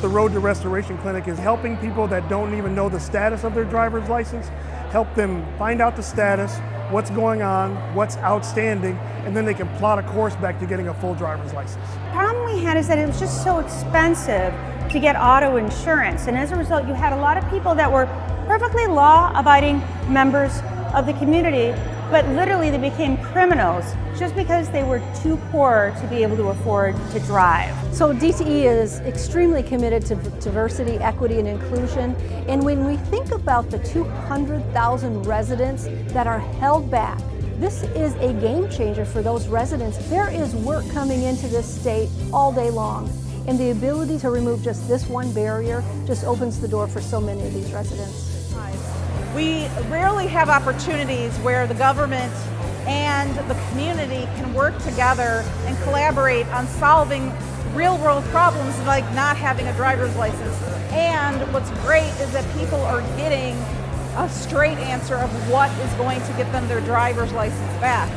the Road to Restoration Clinic is helping people that don't even know the status of their driver's license, help them find out the status, what's going on, what's outstanding, and then they can plot a course back to getting a full driver's license. The problem we had is that it was just so expensive to get auto insurance, and as a result you had a lot of people that were perfectly law-abiding members of the community, but literally they became criminals just because they were too poor to be able to afford to drive. So DTE is extremely committed to diversity, equity, and inclusion. And when we think about the 200,000 residents that are held back, this is a game changer for those residents. There is work coming into this state all day long. And the ability to remove just this one barrier just opens the door for so many of these residents. We rarely have opportunities where the government and the community can work together and collaborate on solving real-world problems like not having a driver's license. And what's great is that people are getting a straight answer of what is going to get them their driver's license back.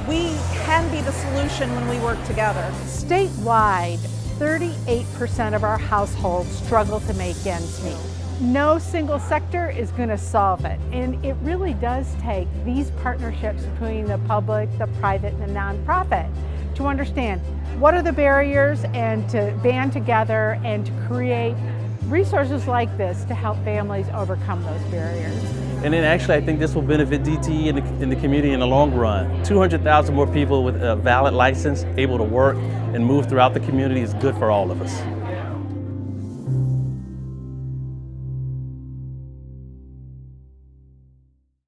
We can be the solution when we work together. Statewide, 38% of our households struggle to make ends meet. No single sector is going to solve it, and it really does take these partnerships between the public, the private, and the nonprofit to understand what are the barriers and to band together and to create resources like this to help families overcome those barriers. And then actually I think this will benefit DTE in the community in the long run. 200,000 more people with a valid license able to work and move throughout the community is good for all of us.